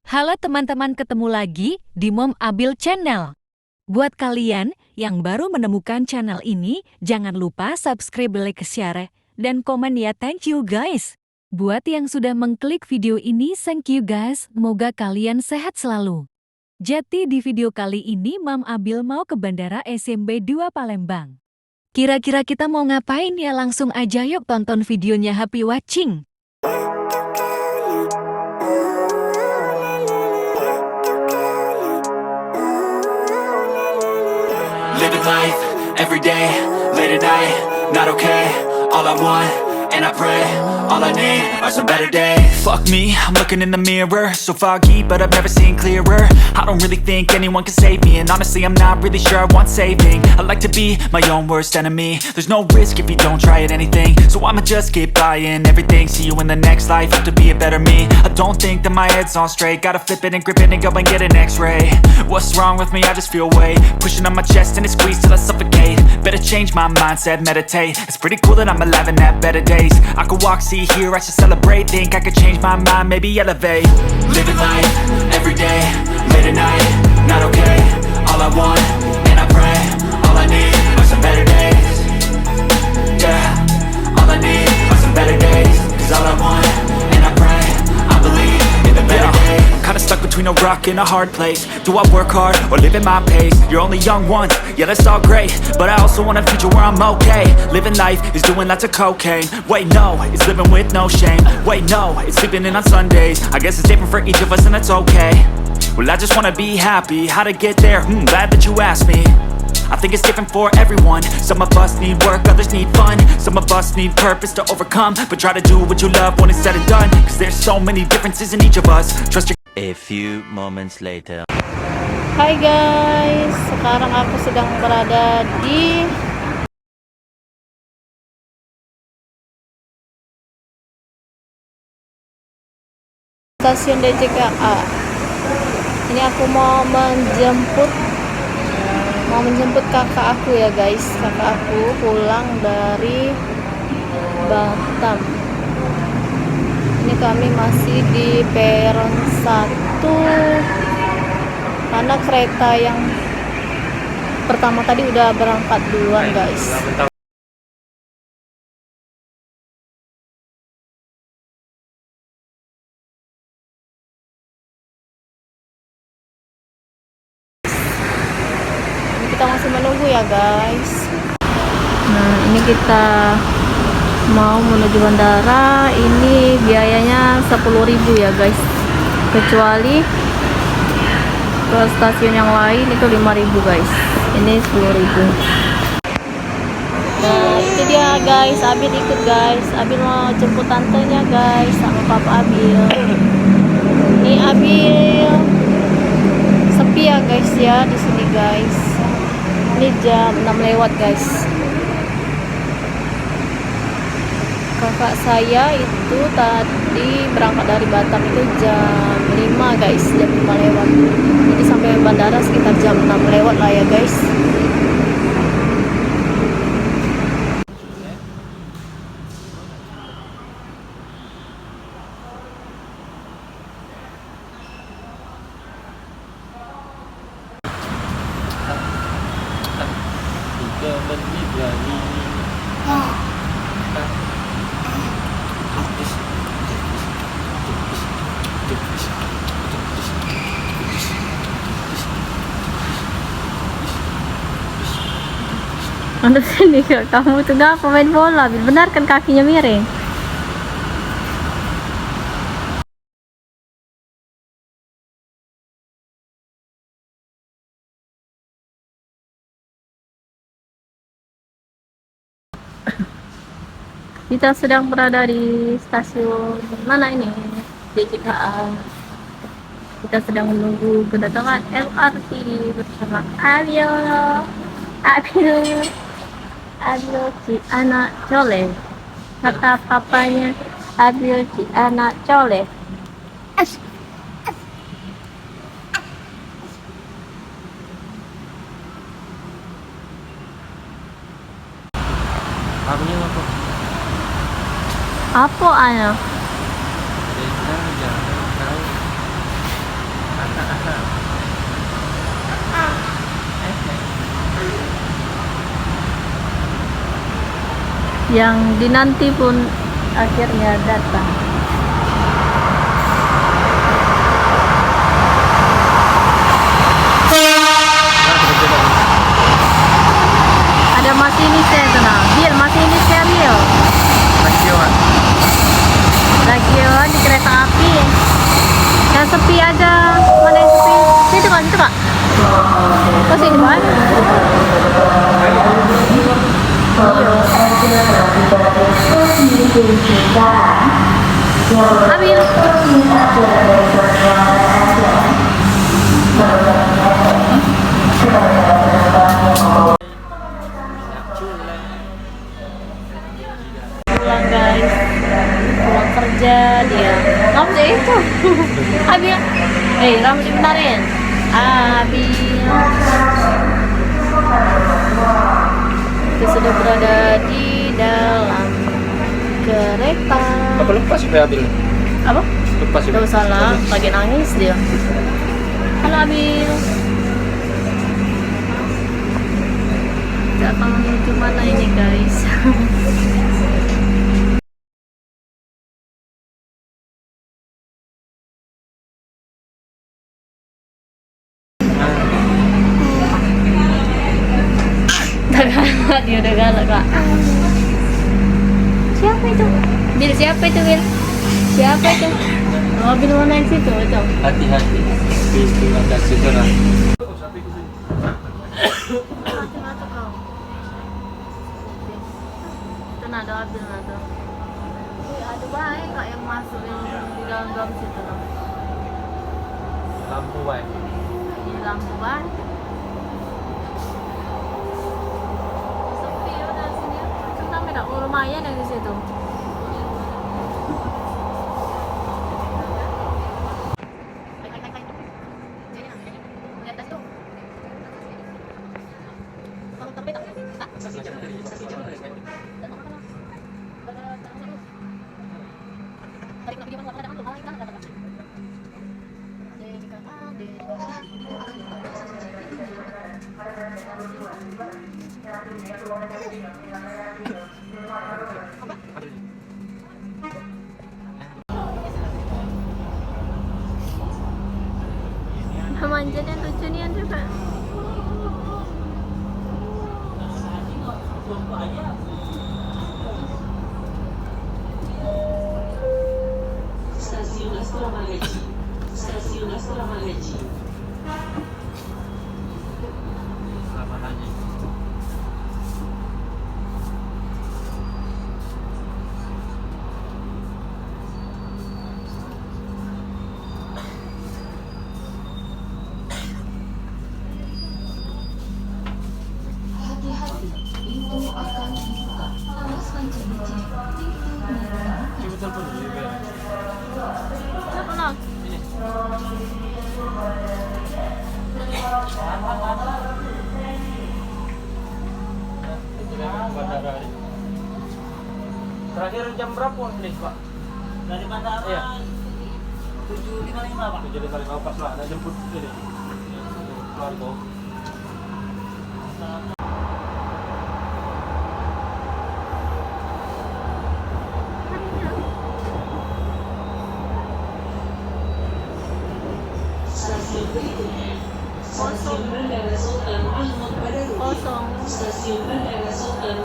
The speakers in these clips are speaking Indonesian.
Halo teman-teman, ketemu lagi di Mom Abil Channel. Buat kalian yang baru menemukan channel ini, jangan lupa subscribe, like, share, dan komen ya. Thank you guys. Buat yang sudah mengklik video ini, thank you guys. Semoga kalian sehat selalu. Jadi di video kali ini Mom Abil mau ke Bandara SMB 2 Palembang. Kira-kira kita mau ngapain ya? Langsung aja yuk tonton videonya. Happy watching. Living life, every day, late at night, not okay. All I want, and I pray, all I need are some better days. Fuck me, I'm looking in the mirror, so foggy, but I've never seen clearer. I don't really think anyone can save me, and honestly I'm not really sure I want saving. I like to be my own worst enemy. There's no risk if you don't try at anything, so I'ma just keep buying everything. See you in the next life, have to be a better me. I don't think that my head's on straight, gotta flip it and grip it and go and get an x-ray. What's wrong with me? I just feel weight pushing on my chest and it squeezes till I suffocate. Better change my mindset, meditate. It's pretty cool that I'm alive and have better days. I could walk, see, hear, I should celebrate. Think I could change my mind, maybe elevate. Living life, every day, late at night, not okay. All I want, and I pray, all I need are some better days. Yeah, all I need are some better days. Cause all I want, and I pray, I believe in the better days. I'm kinda stuck between a rock and a hard place. Do I work hard or live at my pace? You're only young once, yeah that's all great, but I also want a future where I'm okay. Living life is doing lots of cocaine. Wait no, it's living with no shame. Wait no, it's sleeping in on Sundays. I guess it's different for each of us and that's okay. Well I just wanna be happy, how to get there? Glad that you asked me. I think it's different for everyone. Some of us need work, others need fun. Some of us need purpose to overcome. But try to do what you love when it's said and done. Cause there's so many differences in each of us. Trust your... A few moments later. Hai guys, sekarang aku sedang berada di stasiun DJKA. Ini aku mau menjemput kakak aku ya guys. Kakak aku pulang dari Batam. Ini kami masih di peron 1 karena kereta yang pertama tadi udah berangkat duluan guys. Ini kita masih menunggu ya guys. Nah ini kita mau menuju bandara. Ini biayanya 10.000 ya guys, kecuali ke stasiun yang lain itu 5.000 guys. Ini 10.000. Nah itu dia guys, Abil ikut guys. Abil mau jemput tantenya guys sama papa Abil. Ini Abil sepi ya guys ya di sini guys. Ini jam 6 lewat guys. Kakak saya itu tadi berangkat dari Batam itu jam 5 guys, jam 5 lewat. Jadi sampai bandara sekitar jam 6 lewat lah ya guys. Anda sini kamu tuh gak pemain bola, benar kan kakinya miring. Kita sedang berada di stasiun mana ini? DJKA. Kita sedang menunggu kedatangan LRT bersama Abil si anak colek. Kata papanya Abil si anak colek. Apa ano? yang dinanti pun akhirnya datang. Ada masinisnya itu nah. Bil, masinisnya Bil. Lagioan di kereta api. Yang sepi aja. Mana yang sepi? Situ Kak, situ Kak. Oh sini Pak. Abil. Pulang guys, pulang kerja dia. Rambutnya itu. Abil. Rambut dibenarin. Abil. Kita sudah berada di dalam kereta. Apa lepas ya Abil? Apa? Lepas ya. Gak usah lah, lagi nangis dia. Halo Abil. Kita akan menuju mana ini guys? Dia udah galak Kak. Siapa itu? Bil, siapa itu Bil? Siapa itu? Oh, Bil mana yang situ itu? Hati-hati. Pintu ada segera. Mati kau. Itu nado Abil nado. Ada baik Kak yang masuk yang di dalam situ loh. Lampu baik. Ini lampu baik. Lumayan yang di situ. Manjanya lucu nih juga. Stasiun Astromageji. Stasiun Astromageji. Siapa nak? Terakhir jam berapa nih Pak? Dari bandara Iya. 7.55 Pak. 7.55 pas lah, ada jemput ini. Keluar tuh. Stasiun berikutnya. Stasiun Bandara Sultan Ahmad Badarudin. Kosong. Stasiun Bandara Sultan.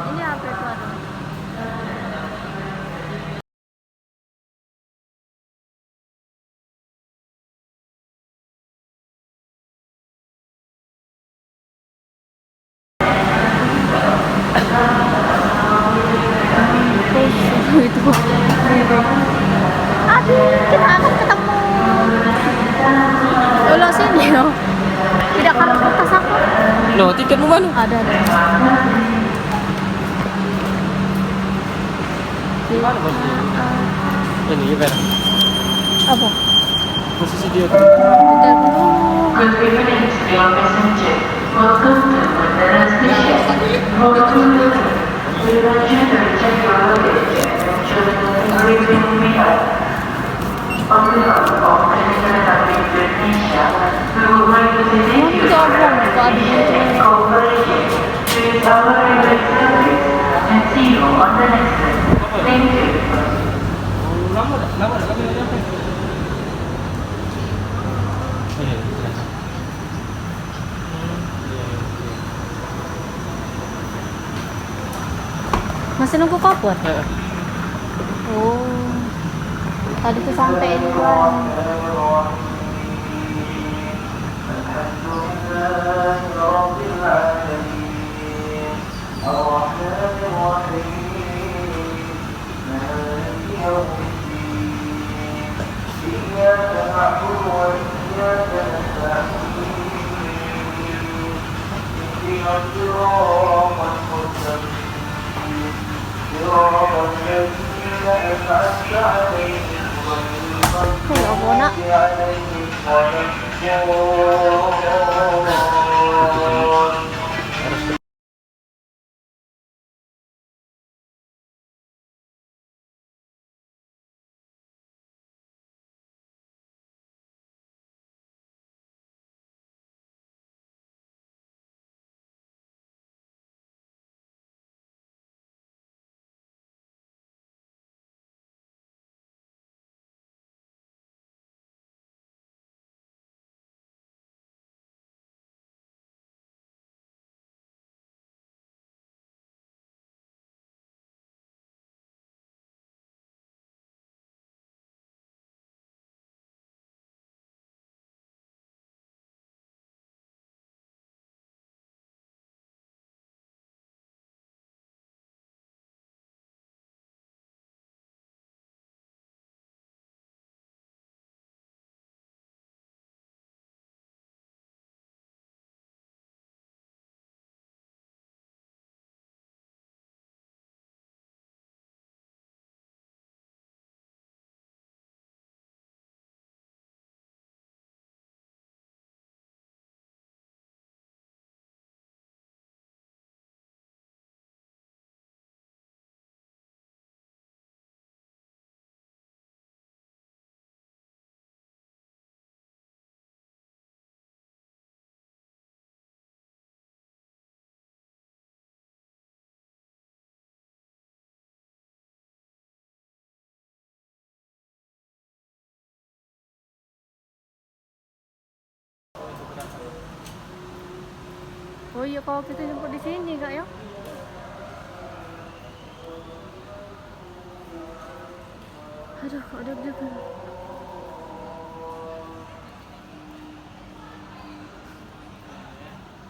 Ini apa itu ada? Itu. Aduh, kita akan ketemu. Ulah sini loh. Tidak kartu kertas aku. Loh, tiketmu mana? Ada. Mana posisi? Ini ya kan? Apa? Posisi dia. Kita dulu. Good evening, dear passenger. Welcome to Bandara Station. For good luck, we want you to return your luggage and enjoy Lama dah kami dah sampai. Oh ya, silakan. Masih nunggu kapur? Oh, tadi tuh sampai di luar. Hello, nak. Oh iya, kalau kita jemput di sini kak ya? Aduh, ada juga.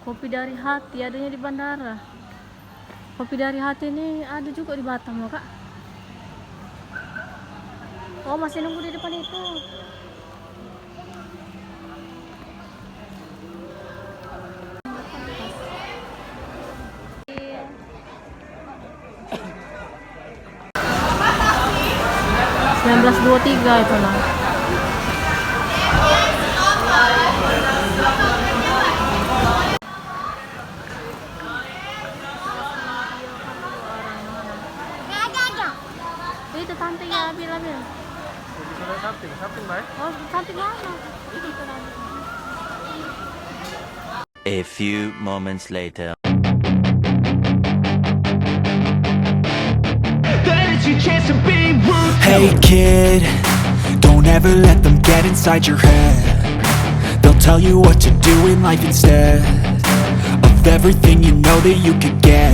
Kopi dari hati adanya di bandara. Kopi dari hati ini ada juga di Batam loh kak. Oh, masih nunggu di depan itu. $19.23 itu lah. Itu tante ya, bilang. Samping baik. Oh, samping mana? Itu tadi. A few moments later. Hey kid, don't ever let them get inside your head. They'll tell you what to do in life instead of everything you know that you could get.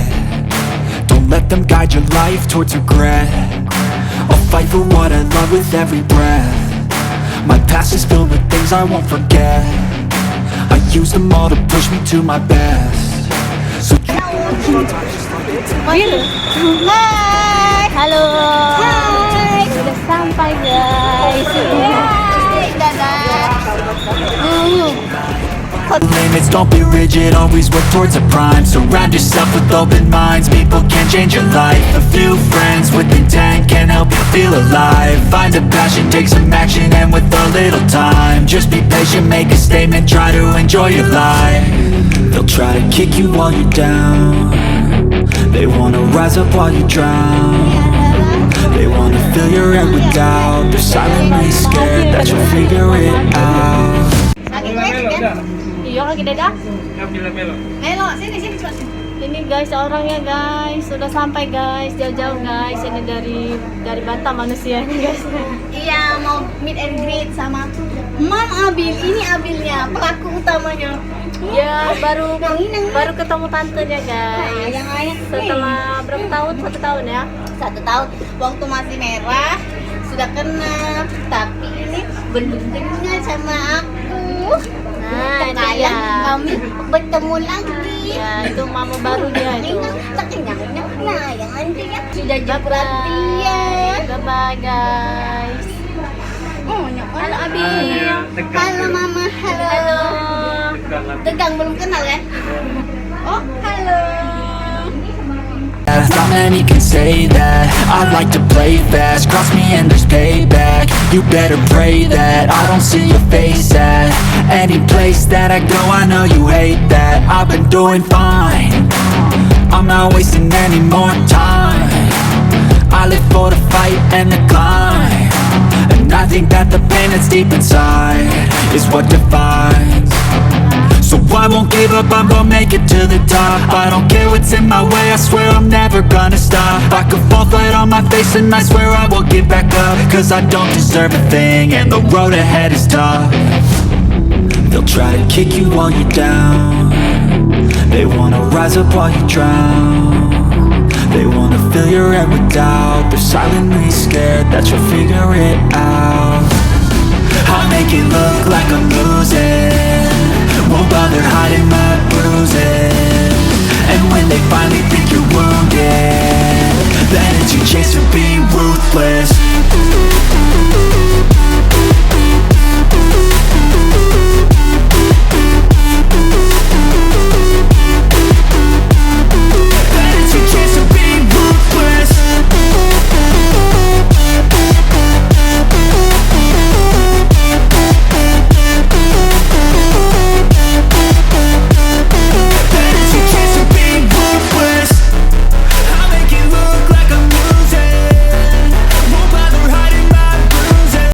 Don't let them guide your life towards regret. I'll fight for what I love with every breath. My past is filled with things I won't forget. I use them all to push me to my best. So Hai. Halo. Hai. Sudah sampai guys. Hai. Dadah. limits, don't be rigid, always work towards a prime. Surround yourself with open minds, people can change your life. A few friends with intent can help you feel alive. Find a passion, take some action, and with a little time, just be patient, make a statement, try to enjoy your life. They'll try to kick you while you're down, they wanna rise up while you drown. They wanna fill your head with doubt. They're silently scared that you'll figure it out. Iya kaki dadah. Ngambil melo. Melo, sini coba sini. Ini guys orangnya guys, sudah sampai guys, jauh-jauh guys. Ini dari Batam manusianya guys. Iya, mau meet and greet sama Mam Abil. Ini Abilnya, pelaku utamanya. Ya baru ketemu tantenya guys. Yang lain Setelah berapa tahun? 1 tahun ya. 1 tahun waktu masih merah sudah kenal, tapi ini belum kenal sama aku. Nah, itu Sekarang dia. kami bertemu lagi. Ya itu mama baru dia itu. Nah, yang nantinya sudah jadi perhatian. Bye bye guys. Halo Abi. Halo Mama, halo. Tegang belum kenal ya? Oh, halo. Not many can say that. I like to play fast. Cross me and there's payback. You better pray that I don't see your face at any place that I go. I know you hate that. I've been doing fine. I'm not wasting any more time. I live for the fight and the climb. And I think that the pain that's deep inside is what defines. So I won't give up, I'm gonna make it to the top. I don't care what's in my way, I swear I'm never gonna stop. I could fall flat on my face and I swear I will get back up. Cause I don't deserve a thing and the road ahead is tough. They'll try to kick you while you're down. They wanna rise up while you drown. They wanna fill your head with doubt. They're silently scared that you'll figure it out. I'll make it look like I'm losing.